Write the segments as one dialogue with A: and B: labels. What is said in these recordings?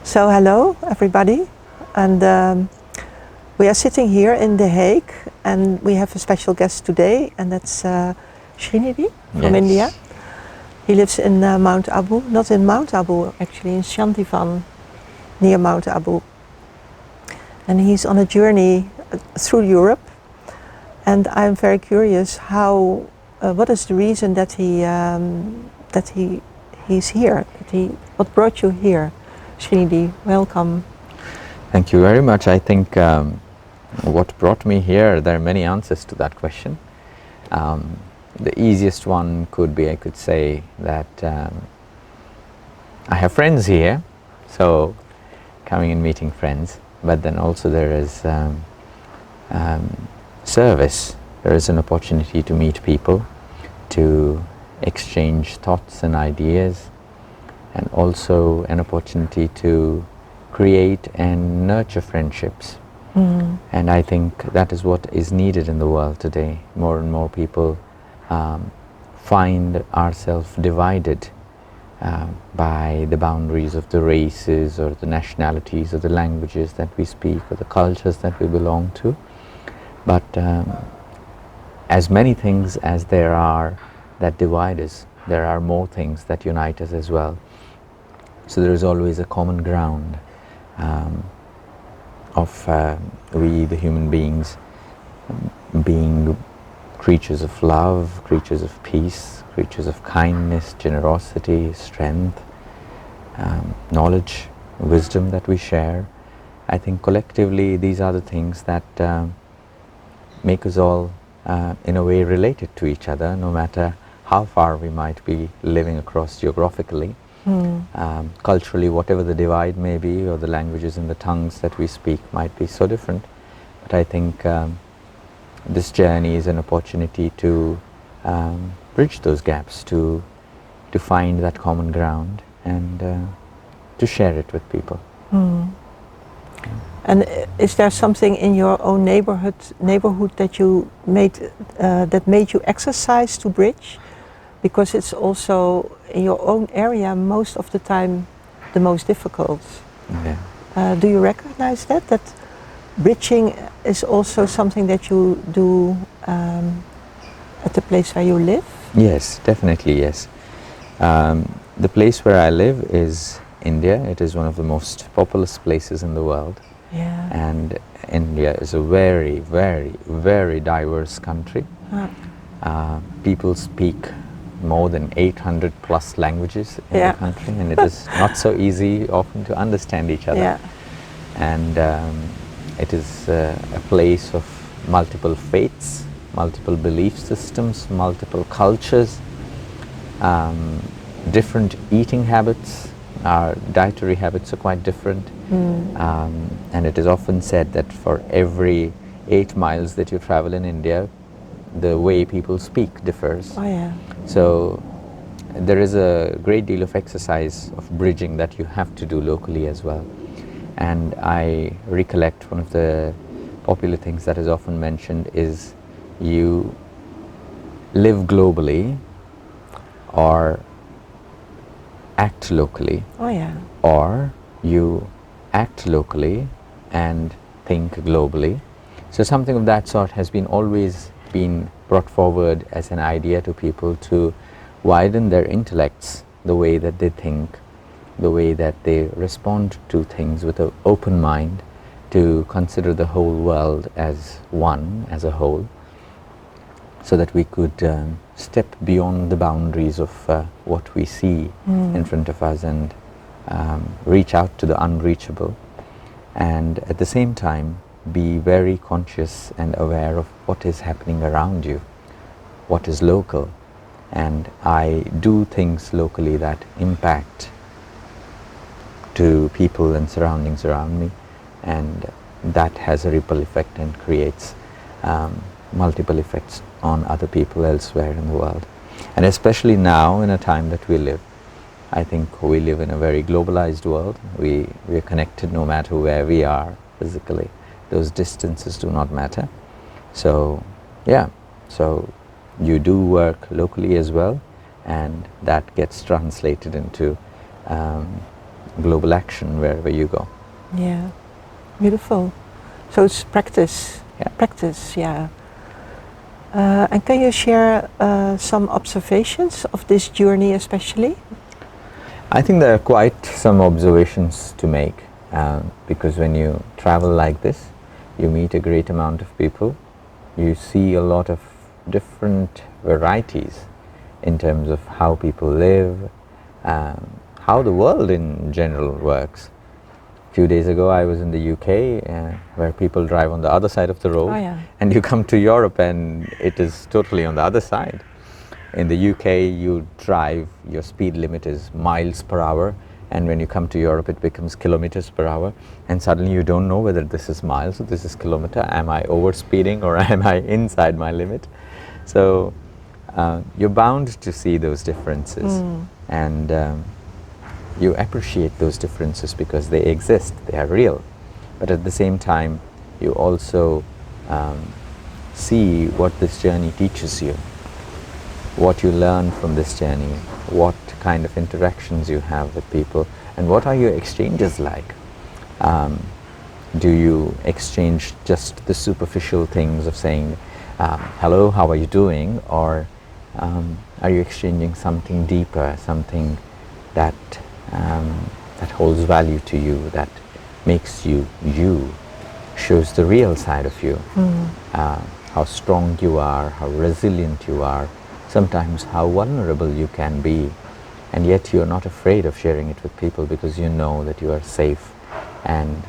A: So hello everybody, and we are sitting here in The Hague, and we have a special guest today, and that's Srinidhi from India. He lives in Mount Abu, not in Mount Abu actually, in Shantivan, near Mount Abu. And he's on a journey through Europe, and I'm very curious how, what is the reason that he's here? What brought you here? Srinidhi, welcome.
B: Thank you very much. I think what brought me here, there are many answers to that question. The easiest one could be, I could say that I have friends here, so coming and meeting friends, but then also there is service. There is an opportunity to meet people, to exchange thoughts and ideas, and also an opportunity to create and nurture friendships. And I think that is what is needed in the world today. More and more people find ourselves divided by the boundaries of the races or the nationalities or the languages that we speak or the cultures that we belong to. But as many things as there are that divide us, there are more things that unite us as well. So there is always a common ground of we, the human beings, being creatures of love, creatures of peace, creatures of kindness, generosity, strength, knowledge, wisdom that we share. I think collectively these are the things that make us all in a way related to each other, no matter how far we might be living across geographically. Culturally, whatever the divide may be, or the languages and the tongues that we speak might be so different. But I think this journey is an opportunity to bridge those gaps, to find that common ground and to share it with people.
A: And is there something in your own neighborhood that you made that made you exercise to bridge? Because it's also in your own area most of the time the most difficult.
B: Yeah.
A: Do you recognize that bridging is also something that you do at the place where you live?
B: Yes, definitely, yes. The place where I live is India. It is one of the most populous places in the world.
A: Yeah.
B: And India is a very, very, very diverse country. People speak more than 800 plus languages in the country, and it is not so easy often to understand each other.
A: Yeah.
B: And it is a place of multiple faiths, multiple belief systems, multiple cultures, different eating habits. Our dietary habits are quite different. And it is often said that for every 8 miles that you travel in India, the way people speak differs.
A: Oh yeah.
B: So there is a great deal of exercise of bridging that you have to do locally as well. And I recollect one of the popular things that is often mentioned is you live globally or act locally.
A: Oh yeah.
B: Or you act locally and think globally. So something of that sort has been always been brought forward as an idea to people to widen their intellects, the way that they think, the way that they respond to things with an open mind, to consider the whole world as one, as a whole, so that we could step beyond the boundaries of what we see in front of us and reach out to the unreachable, and at the same time be very conscious and aware of what is happening around you, what is local. And I do things locally that impact to people and surroundings around me, and that has a ripple effect and creates multiple effects on other people elsewhere in the world. And especially now, in a time that we live, I think we live in a very globalized world. We are connected no matter where we are physically. Those distances do not matter. So yeah, so you do work locally as well, and that gets translated into global action wherever you go.
A: Yeah, beautiful. So it's practice.
B: Yeah.
A: Practice, yeah. And can you share some observations of this journey especially?
B: I think there are quite some observations to make because when you travel like this, you meet a great amount of people. You see a lot of different varieties in terms of how people live, how the world in general works. A few days ago I was in the UK where people drive on the other side of the road,
A: Oh, yeah.
B: and you come to Europe and it is totally on the other side. In the UK you drive, your speed limit is miles per hour, and when you come to Europe it becomes kilometers per hour, and suddenly you don't know whether this is miles or this is kilometer. Am I overspeeding or am I inside my limit? So you're bound to see those differences, and you appreciate those differences because they exist, they are real. But at the same time, you also see what this journey teaches you, what you learn from this journey, what kind of interactions you have with people, and what are your exchanges like. Do you exchange just the superficial things of saying, hello, how are you doing? Or are you exchanging something deeper, something that that holds value to you, that makes you you, shows the real side of you, how strong you are, how resilient you are, sometimes how vulnerable you can be, and yet you're not afraid of sharing it with people because you know that you are safe, and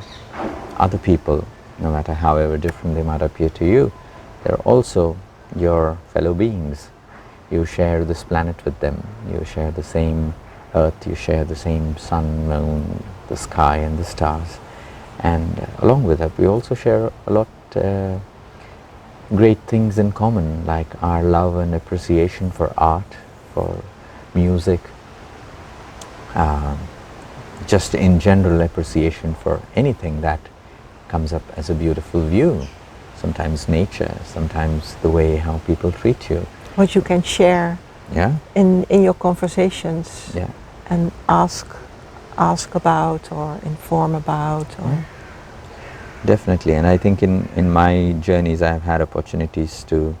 B: other people, no matter however different they might appear to you, they're also your fellow beings. You share this planet with them, you share the same earth, you share the same sun, moon, the sky and the stars, and along with that we also share a lot great things in common, like our love and appreciation for art, for music, just in general appreciation for anything that comes up as a beautiful view, sometimes nature, sometimes the way how people treat you.
A: What you can share
B: Yeah,
A: in your conversations,
B: yeah.
A: and ask about or inform about, or
B: Definitely, and I think in my journeys I've had opportunities to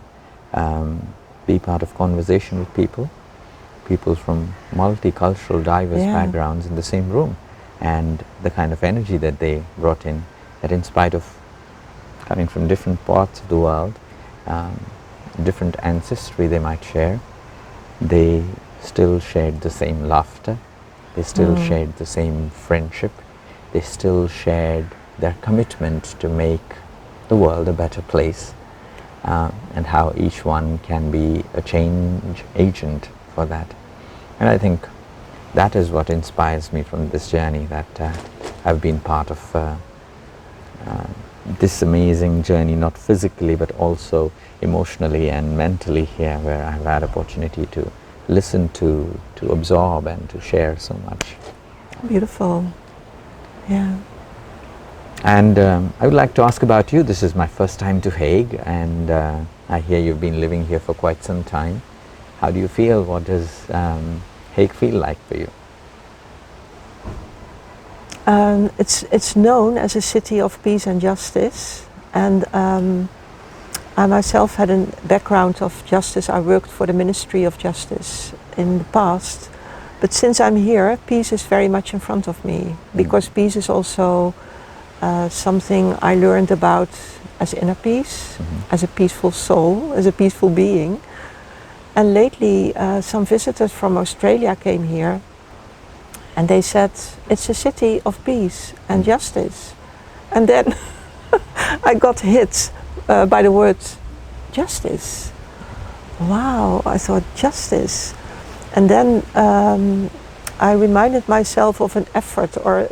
B: be part of conversation with people from multicultural, diverse
A: Yeah.
B: backgrounds in the same room, and the kind of energy that they brought in, that in spite of coming from different parts of the world, different ancestry they might share, they still shared the same laughter, they still shared the same friendship, they still shared their commitment to make the world a better place, and how each one can be a change agent for that. And I think that is what inspires me from this journey, that I've been part of this amazing journey, not physically but also emotionally and mentally here, where I've had opportunity to listen to absorb and to share so much.
A: beautiful. Yeah.
B: And I would like to ask about you. This is my first time to Hague, and I hear you've been living here for quite some time. How do you feel? What does Hague feel like for you?
A: It's known as a city of peace and justice, and I myself had a background of justice. I worked for the Ministry of Justice in the past, but since I'm here, peace is very much in front of me, because peace is also something I learned about as inner peace, as a peaceful soul, as a peaceful being. And lately some visitors from Australia came here, and they said it's a city of peace and justice. And then I got hit by the word justice. Wow, I thought justice. And then I reminded myself of an effort or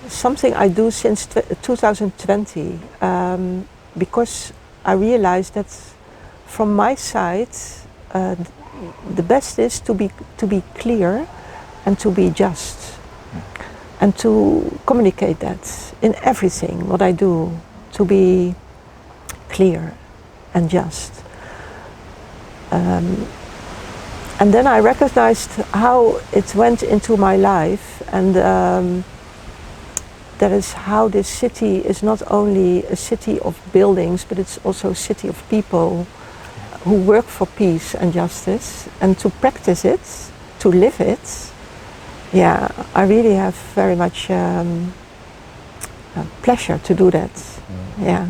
A: something I do since 2020, because I realized that from my side the best is to be clear and to be just, and to communicate that in everything what I do, to be clear and just. And then I recognized how it went into my life, and that is how this city is not only a city of buildings, but it's also a city of people who work for peace and justice, and to practice it, to live it. Yeah, I really have very much pleasure to do that. Yeah.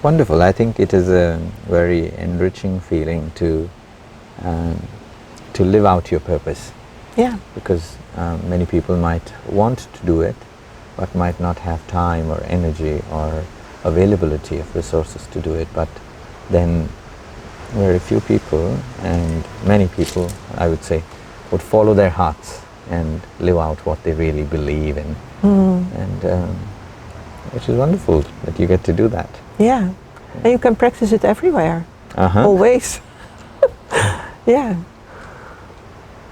B: Wonderful. I think it is a very enriching feeling to live out your purpose.
A: Yeah.
B: Because many people might want to do it, but might not have time or energy or availability of resources to do it. But then very few people, and many people, I would say, would follow their hearts and live out what they really believe in. And which is wonderful that you get to do that.
A: Yeah. And you can practice it everywhere. Always. Yeah.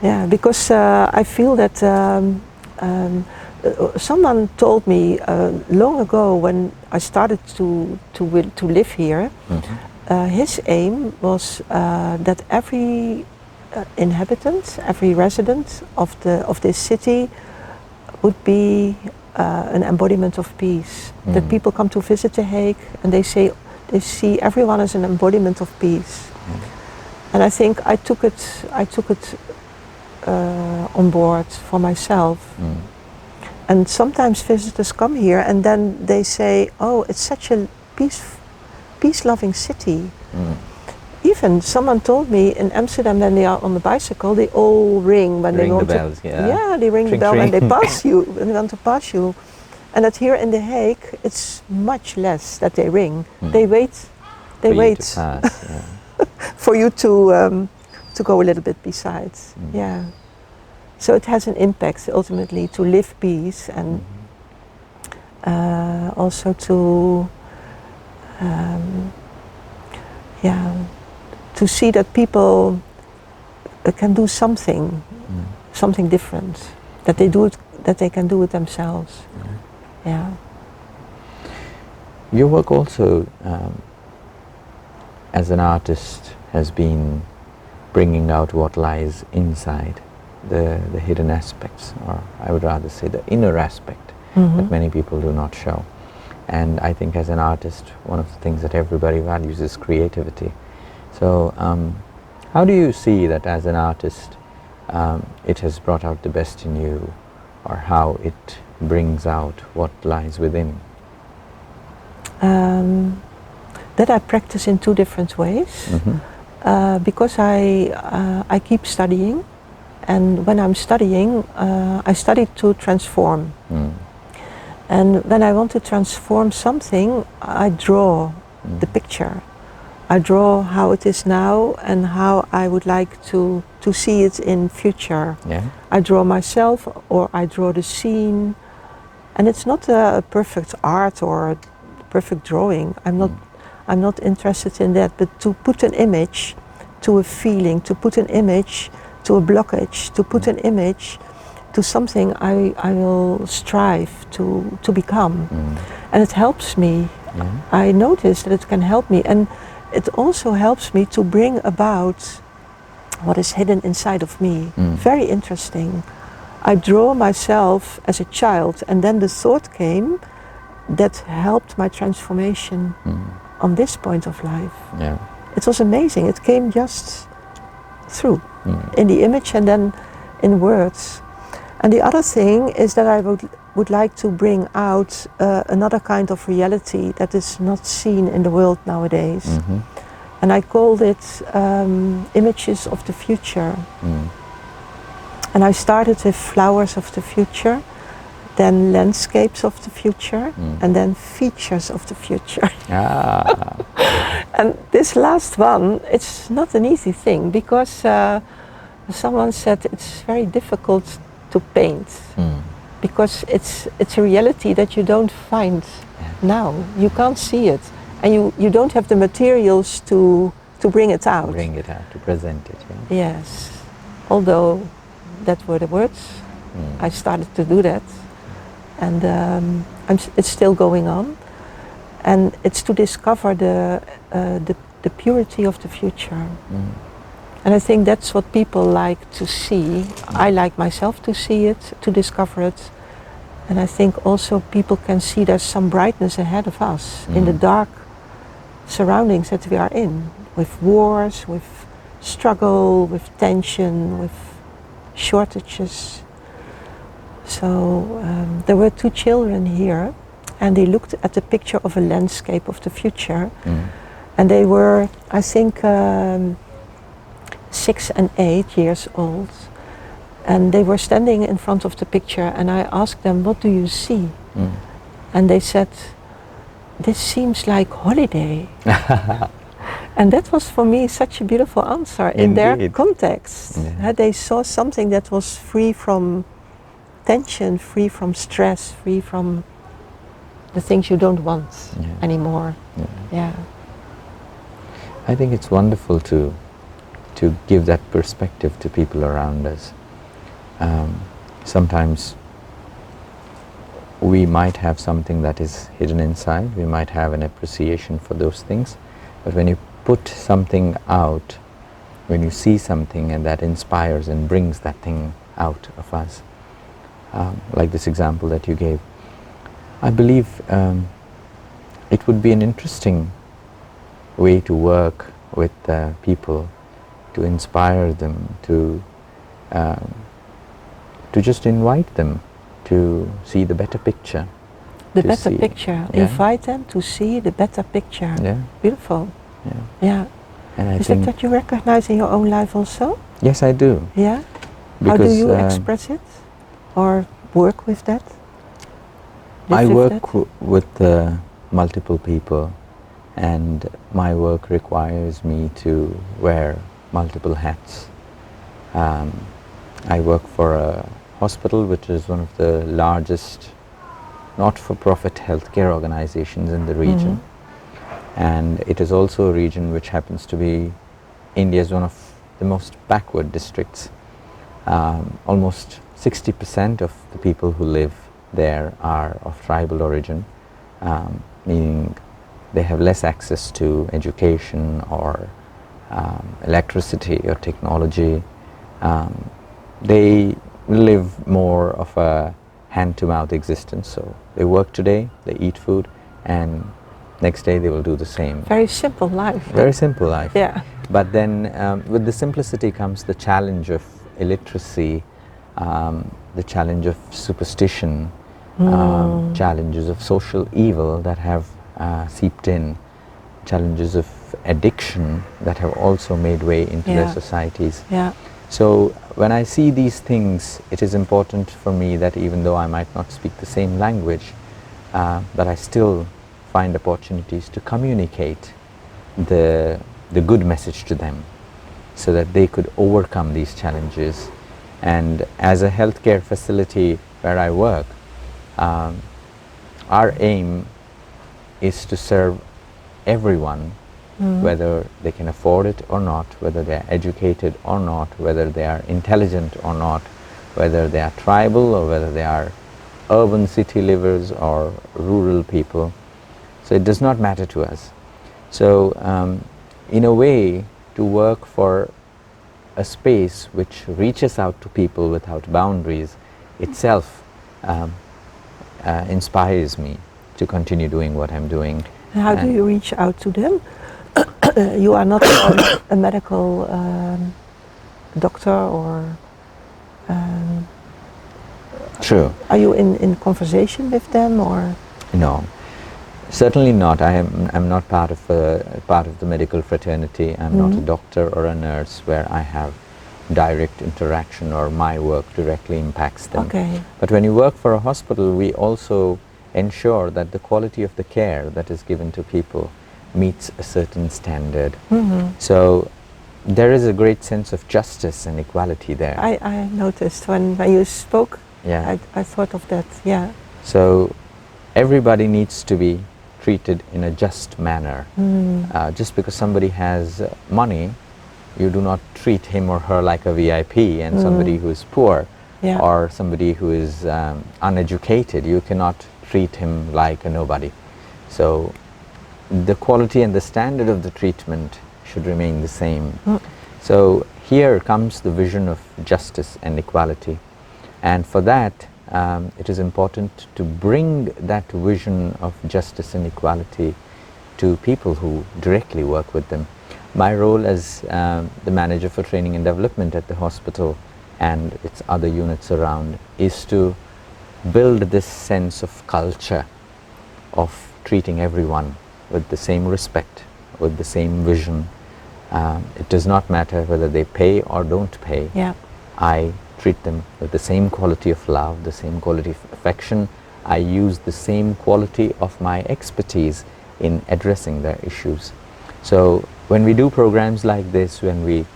A: Yeah, because I feel that someone told me long ago when I started to live here, his aim was that every inhabitant, every resident of this city would be an embodiment of peace. That people come to visit The Hague and they see everyone as an embodiment of peace. And I think I took it on board for myself. And sometimes visitors come here and then they say, oh, it's such a peace-loving city. Even someone told me in Amsterdam, when they are on the bicycle, they all ring when they want
B: the bells,
A: to. Yeah, they ring the bell when they pass you, when they want to pass you. And that here in The Hague, it's much less that they ring. They wait. They wait for you to go a little bit besides. Yeah. So it has an impact ultimately to live peace and also to to see that people can do something different, that they can do it themselves. Yeah.
B: Your work also as an artist has been bringing out what lies inside, the hidden aspects, or I would rather say the inner aspect that many people do not show. And I think as an artist, one of the things that everybody values is creativity. So how do you see that as an artist it has brought out the best in you, or how it brings out what lies within?
A: That I practice in two different ways. Because I keep studying, and when I'm studying, I study to transform. And when I want to transform something, I draw the picture. I draw how it is now and how I would like to see it in future. I draw myself, or I draw the scene. And it's not a perfect art or a perfect drawing. I'm not interested in that, but to put an image to a feeling, to put an image to a blockage, to put an image to something I will strive to become. And it helps me. I notice that it can help me, and it also helps me to bring about what is hidden inside of me. Very interesting. I draw myself as a child, and then the thought came that helped my transformation on this point of life. It was amazing. It came just through in the image and then in words. And the other thing is that I would like to bring out another kind of reality that is not seen in the world nowadays. And I called it Images of the Future. And I started with Flowers of the Future, then Landscapes of the Future, and then Features of the Future. And this last one, it's not an easy thing, because someone said it's very difficult to paint, because it's a reality that you don't find now. You can't see it, and you don't have the materials to bring it out.
B: To present it.
A: Yes. Although that were the words, I started to do that, and it's still going on, and it's to discover the purity of the future. And I think that's what people like to see. I like myself to see it, to discover it. And I think also people can see there's some brightness ahead of us in the dark surroundings that we are in, with wars, with struggle, with tension, with shortages. So there were 2 children here, and they looked at the picture of a landscape of the future. And they were, I think, 6 and 8 years old. And they were standing in front of the picture, and I asked them, what do you see? And they said, this seems like holiday. And that was for me such a beautiful answer in their context. They saw something that was free from tension, free from stress, free from the things you don't want anymore.
B: I think it's wonderful to give that perspective to people around us. Sometimes we might have something that is hidden inside, we might have an appreciation for those things, but when you put something out, when you see something and that inspires and brings that thing out of us, like this example that you gave, I believe it would be an interesting way to work with people, to inspire them, to just invite them to see the better picture.
A: The better picture. Invite them to see the better picture. Beautiful. And I think that you recognize in your own life also?
B: Yes, I do.
A: Yeah? How do you express it? Or work with that?
B: I work with multiple people, and my work requires me to wear multiple hats. I work for a hospital which is one of the largest not-for-profit healthcare organizations in the region. And it is also a region which happens to be India's one of the most backward districts. Almost 60% of the people who live there are of tribal origin, meaning they have less access to education or electricity or technology. They live more of a hand-to-mouth existence, so they work today, they eat food, and next day they will do the same.
A: Very simple life.
B: Very simple life.
A: Yeah.
B: But then with the simplicity comes the challenge of illiteracy, the challenge of superstition, challenges of social evil that have seeped in, challenges of addiction that have also made way into their societies. So when I see these things, it is important for me that even though I might not speak the same language, that I still find opportunities to communicate the good message to them so that they could overcome these challenges. And as a healthcare facility where I work, our aim is to serve everyone, whether they can afford it or not, whether they are educated or not, whether they are intelligent or not, whether they are tribal or whether they are urban city livers or rural people. So it does not matter to us. So in a way, to work for a space which reaches out to people without boundaries itself inspires me to continue doing what I'm doing.
A: And how do you reach out to them? You are not a medical doctor or...
B: True.
A: Are you in conversation with them or...?
B: No, certainly not. I'm not part of the medical fraternity. I'm not a doctor or a nurse where I have direct interaction or my work directly impacts them.
A: Okay.
B: But when you work for a hospital, we also ensure that the quality of the care that is given to people meets a certain standard. So there is a great sense of justice and equality there.
A: I noticed when you spoke, I thought of that,
B: So everybody needs to be treated in a just manner. Just because somebody has money, you do not treat him or her like a VIP, and somebody who is poor or somebody who is uneducated, you cannot treat him like a nobody. So the quality and the standard of the treatment should remain the same. So here comes the vision of justice and equality, and for that it is important to bring that vision of justice and equality to people who directly work with them. My role as the manager for training and development at the hospital and its other units around is to build this sense of culture of treating everyone with the same respect, with the same vision. It does not matter whether they pay or don't pay.
A: Yeah.
B: I treat them with the same quality of love, the same quality of affection. I use the same quality of my expertise in addressing their issues. So when we do programs like this, when we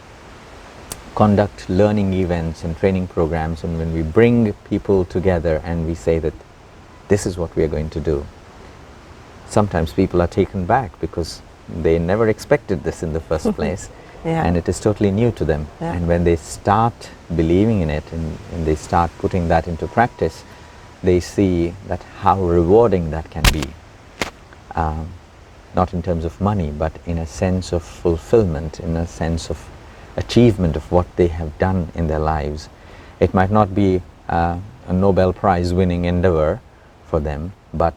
B: conduct learning events and training programs, and when we bring people together and we say that this is what we are going to do, sometimes people are taken back because they never expected this in the first place.
A: Yeah.
B: And it is totally new to them.
A: Yeah.
B: And when they start believing in it and they start putting that into practice, they see that how rewarding that can be. Not in terms of money, but in a sense of fulfillment, in a sense of achievement of what they have done in their lives. It might not be a Nobel Prize winning endeavor for them, but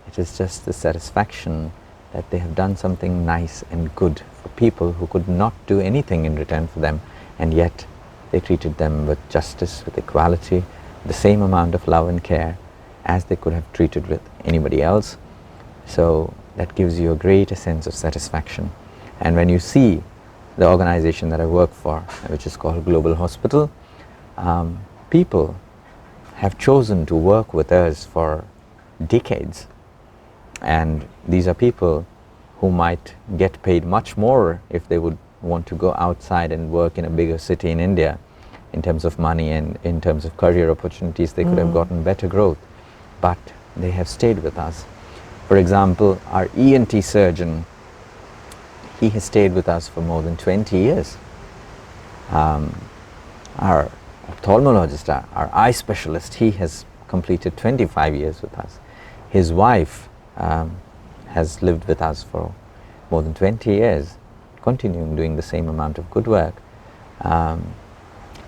B: it is just the satisfaction that they have done something nice and good for people who could not do anything in return for them, and yet they treated them with justice, with equality, the same amount of love and care as they could have treated with anybody else. So that gives you a greater sense of satisfaction. And when you see the organization that I work for, which is called Global Hospital, people have chosen to work with us for decades. And these are people who might get paid much more if they would want to go outside and work in a bigger city in India. In terms of money and in terms of career opportunities, they could have gotten better growth, but they have stayed with us. For example, our ENT surgeon, he has stayed with us for more than 20 years. Our ophthalmologist, our eye specialist, he has completed 25 years with us. His wife has lived with us for more than 20 years, continuing doing the same amount of good work.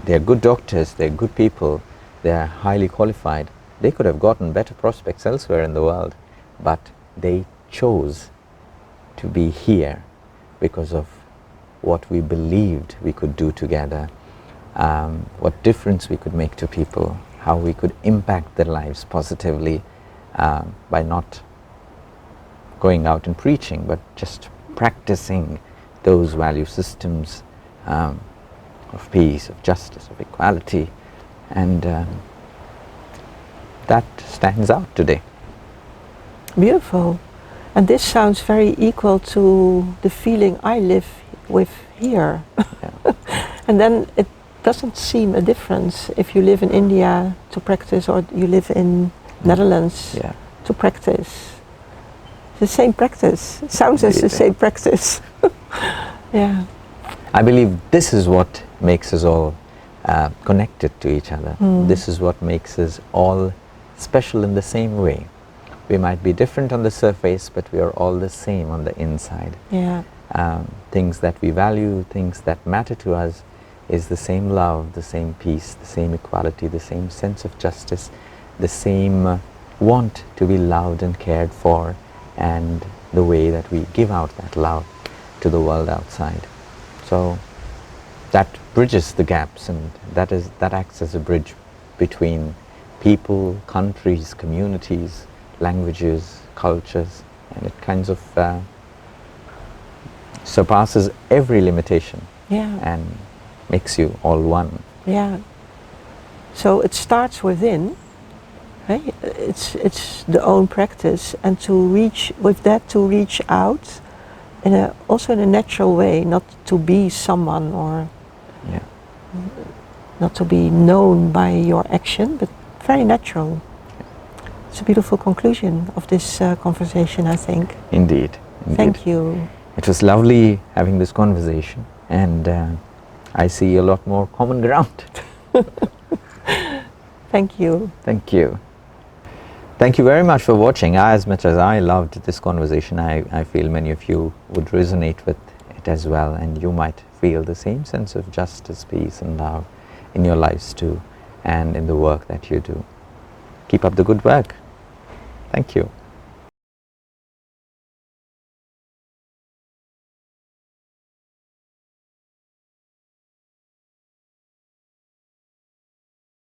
B: They're good doctors, they're good people, they're highly qualified. They could have gotten better prospects elsewhere in the world, but they chose to be here because of what we believed we could do together, what difference we could make to people, how we could impact their lives positively by not going out and preaching, but just practicing those value systems of peace, of justice, of equality, and that stands out today.
A: Beautiful. And this sounds very equal to the feeling I live with here.
B: Yeah.
A: And then it doesn't seem a difference if you live in India to practice or you live in Netherlands
B: Yeah.
A: to practice. The same practice. It sounds as the same practice. Yeah.
B: I believe this is what makes us all connected to each other. This is what makes us all special in the same way. We might be different on the surface, but we are all the same on the inside.
A: Yeah.
B: Things that we value, things that matter to us is the same love, the same peace, the same equality, the same sense of justice, the same want to be loved and cared for, and the way that we give out that love to the world outside. So that bridges the gaps, and that acts as a bridge between people, countries, communities, languages, cultures, and it kind of surpasses every limitation.
A: Yeah.
B: And makes you all one.
A: Yeah. So it starts within. Right? It's the own practice, and to reach with that, to reach out also in a natural way, not to be someone or not to be known by your action, but very natural. It's a beautiful conclusion of this conversation, I think.
B: Indeed.
A: Thank you.
B: It was lovely having this conversation, and I see a lot more common ground.
A: Thank you.
B: Thank you. Thank you very much for watching. As much as I loved this conversation, I feel many of you would resonate with it as well, and you might feel the same sense of justice, peace and love in your lives too, and in the work that you do. Keep up the good work. Thank you.